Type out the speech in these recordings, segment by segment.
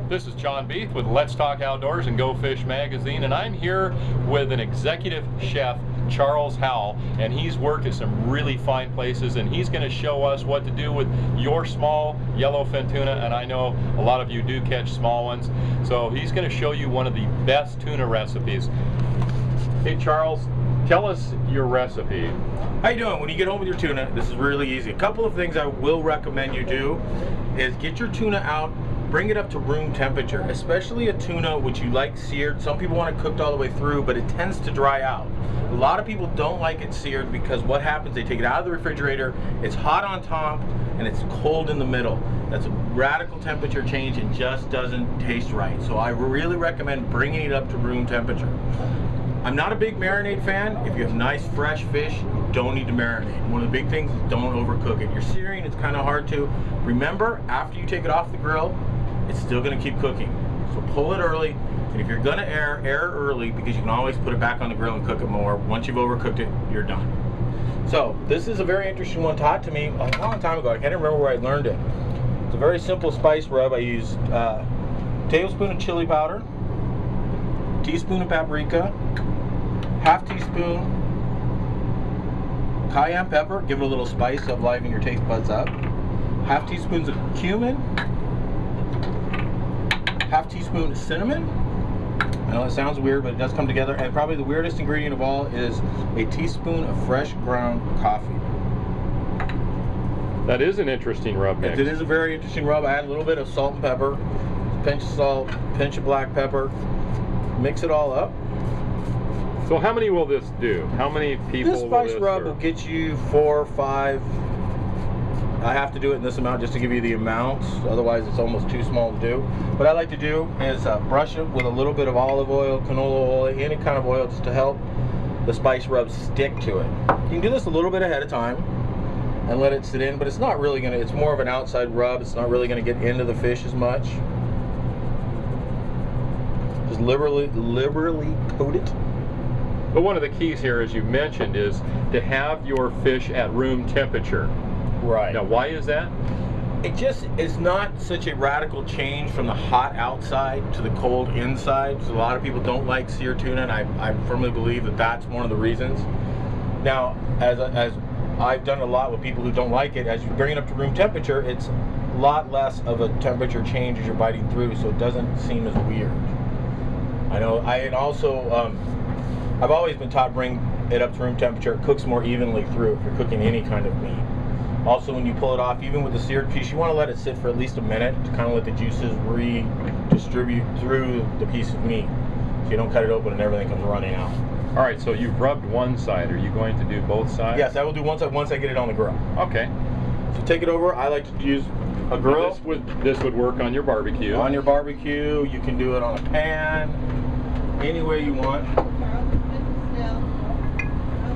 This is John Beath with Let's Talk Outdoors and Go Fish Magazine, and I'm here with an executive chef, Charles Howell, and he's worked at some really fine places, and he's going to show us what to do with your small yellowfin tuna, and I know a lot of you do catch small ones, so he's going to show you one of the best tuna recipes. Hey Charles, tell us your recipe. How you doing? When you get home with your tuna, this is really easy. A couple of things I will recommend you do is get your tuna out, bring it up to room temperature, especially a tuna which you like seared. Some people want it cooked all the way through, but it tends to dry out. A lot of people don't like it seared because what happens, they take it out of the refrigerator, it's hot on top, and it's cold in the middle. That's a radical temperature change and just doesn't taste right. So I really recommend bringing it up to room temperature. I'm not a big marinade fan. If you have nice fresh fish, you don't need to marinate. One of the big things is don't overcook it. You're searing, it's kind of hard to. Remember, after you take it off the grill, it's still going to keep cooking. So pull it early, and if you're going to air early, because you can always put it back on the grill and cook it more. Once you've overcooked it, you're done. So this is a very interesting one taught to me a long time ago. I can't remember where I learned it. It's a very simple spice rub. I used a tablespoon of chili powder, teaspoon of paprika, half teaspoon cayenne pepper, give it a little spice of liven your taste buds up, half teaspoons of cumin, half teaspoon of cinnamon. I know it sounds weird, but it does come together. And probably the weirdest ingredient of all is a teaspoon of fresh ground coffee. That is an interesting rub mix. It is a very interesting rub. I add a little bit of salt and pepper, a pinch of salt, a pinch of black pepper, mix it all up. So how many will this do? How many people this will spice this rub serve? will get you 4 or 5. I have to do it in this amount just to give you the amounts, otherwise it's almost too small to do. What I like to do is brush it with a little bit of olive oil, canola oil, any kind of oil, just to help the spice rub stick to it. You can do this a little bit ahead of time and let it sit in, but it's not really gonna, it's more of an outside rub. It's not really gonna get into the fish as much. Just liberally coat it. But one of the keys here, as you mentioned, is to have your fish at room temperature. Right. Now, why is that? It just is not such a radical change from the hot outside to the cold inside. So a lot of people don't like seared tuna, and I firmly believe that that's one of the reasons. Now, as I've done a lot with people who don't like it, as you bring it up to room temperature, it's a lot less of a temperature change as you're biting through, so it doesn't seem as weird. I know. I've always been taught bring it up to room temperature. It cooks more evenly through if you're cooking any kind of meat. Also, when you pull it off, even with the seared piece, you want to let it sit for at least a minute to kind of let the juices redistribute through the piece of meat, so you don't cut it open and everything comes running out. All right, so you've rubbed one side. Are you going to do both sides? Yes, I will do one side once I get it on the grill. Okay. So take it over. I like to use a grill. This would work on your barbecue. On your barbecue, you can do it on a pan, any way you want.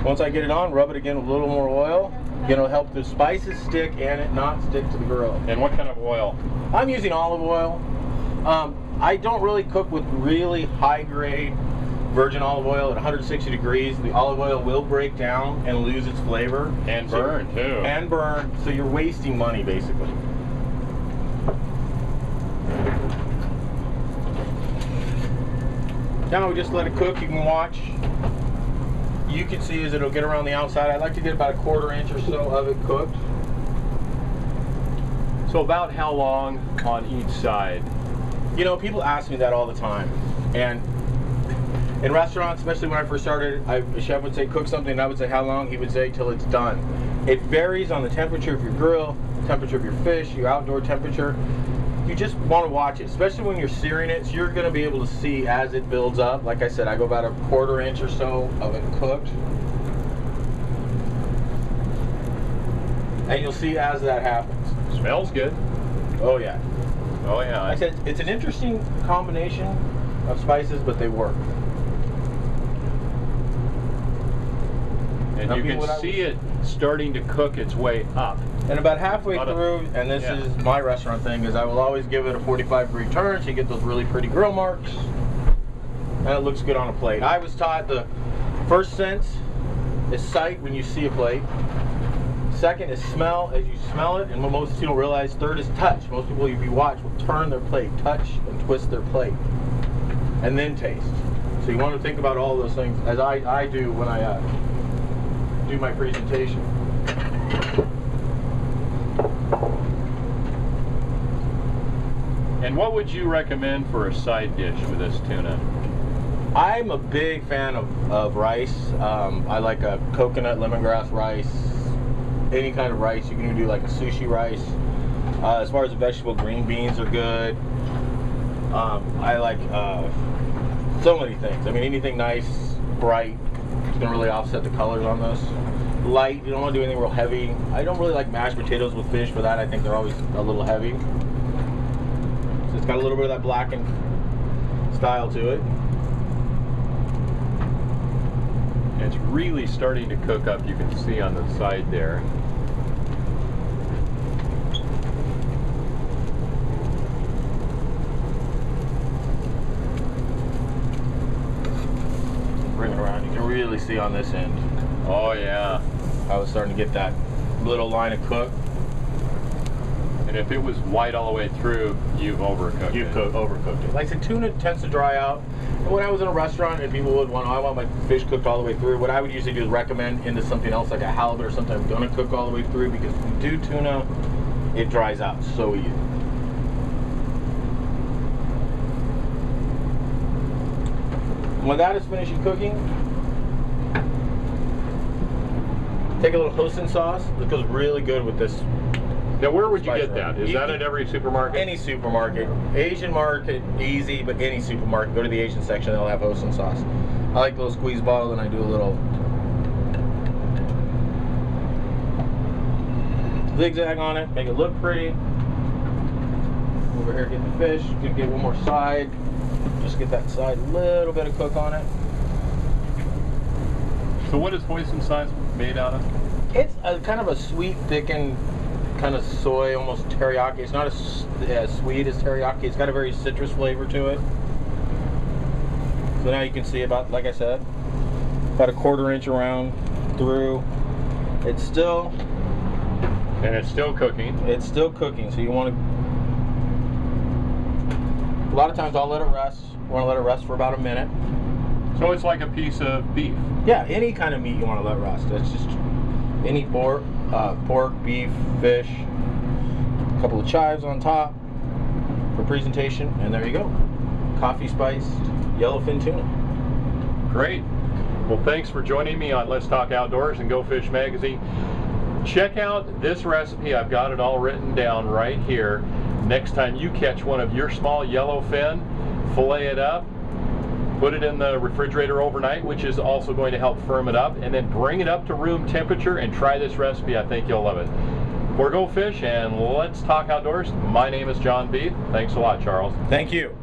Once I get it on, rub it again with a little more oil. It'll help the spices stick and it not stick to the grill. And what kind of oil? I'm using olive oil. I don't really cook with really high grade virgin olive oil at 160 degrees. The olive oil will break down and lose its flavor. And burn too. And burn, so you're wasting money basically. Now we just let it cook. You can watch. You can see as it'll get around the outside. I like to get about a 1/4 inch or so of it cooked. So about how long on each side? You know, people ask me that all the time. And in restaurants, especially when I first started, a chef would say cook something and I would say how long, he would say till it's done. It varies on the temperature of your grill, the temperature of your fish, your outdoor temperature. You just want to watch it, especially when you're searing it, so you're going to be able to see as it builds up. Like I said, I go about a 1/4 inch or so of it cooked. And you'll see as that happens. Smells good. Oh yeah. Oh yeah. Like I said, it's an interesting combination of spices, but they work. And you can see it starting to cook its way up. And about halfway through, and this is my restaurant thing, is I will always give it a 45-degree turn so you get those really pretty grill marks. And it looks good on a plate. I was taught the first sense is sight when you see a plate. Second is smell. As you smell it, and what most people don't realize, third is touch. Most people, if you watch, will turn their plate, touch and twist their plate, and then taste. So you want to think about all those things, as I do when I do my presentation. And what would you recommend for a side dish with this tuna? I'm a big fan of rice. I like a coconut lemongrass rice. Any kind of rice. You can even do like a sushi rice. As far as the vegetable, green beans are good. I like so many things. I mean, anything nice, bright. It's gonna really offset the colors on those. Light. You don't want to do anything real heavy. I don't really like mashed potatoes with fish. For that, I think they're always a little heavy. So it's got a little bit of that blackened style to it. It's really starting to cook up. You can see on the side there. Bring it around. You can really see on this end. Oh yeah. I was starting to get that little line of cook. And if it was white all the way through, you've overcooked it. You've overcooked it. Like I said, tuna tends to dry out. And when I was in a restaurant and people would want, I want my fish cooked all the way through, what I would usually do is recommend into something else like a halibut or something I'm going to cook all the way through, because when you do tuna, it dries out so easy. When that is finished cooking, take a little hoisin sauce. It goes really good with this. Now, where would you get that? Is that at every supermarket? Any supermarket. Asian market, easy, but any supermarket. Go to the Asian section, they'll have hoisin sauce. I like the little squeeze bottle, and I do a little zigzag on it, make it look pretty. Over here, get the fish. Gonna get one more side. Just get that side, little bit of cook on it. So what is hoisin sauce made out of? It's a kind of a sweet, thickened, kind of soy, almost teriyaki. It's not as sweet as teriyaki. It's got a very citrus flavor to it. So now you can see about, like I said, about a 1/4 inch around through. It's still... And it's still cooking. It's still cooking, so you want to... A lot of times I'll let it rest. You want to let it rest for about a minute. So it's like a piece of beef. Yeah, any kind of meat you want to let rest. That's just any pork, beef, fish, a couple of chives on top for presentation, and there you go. Coffee spiced yellowfin tuna. Great. Well, thanks for joining me on Let's Talk Outdoors and Go Fish Magazine. Check out this recipe. I've got it all written down right here. Next time you catch one of your small yellowfin, fillet it up, put it in the refrigerator overnight, which is also going to help firm it up, and then bring it up to room temperature and try this recipe. I think you'll love it. For Go Fish and Let's Talk Outdoors, my name is John Beath. Thanks a lot, Charles. Thank you.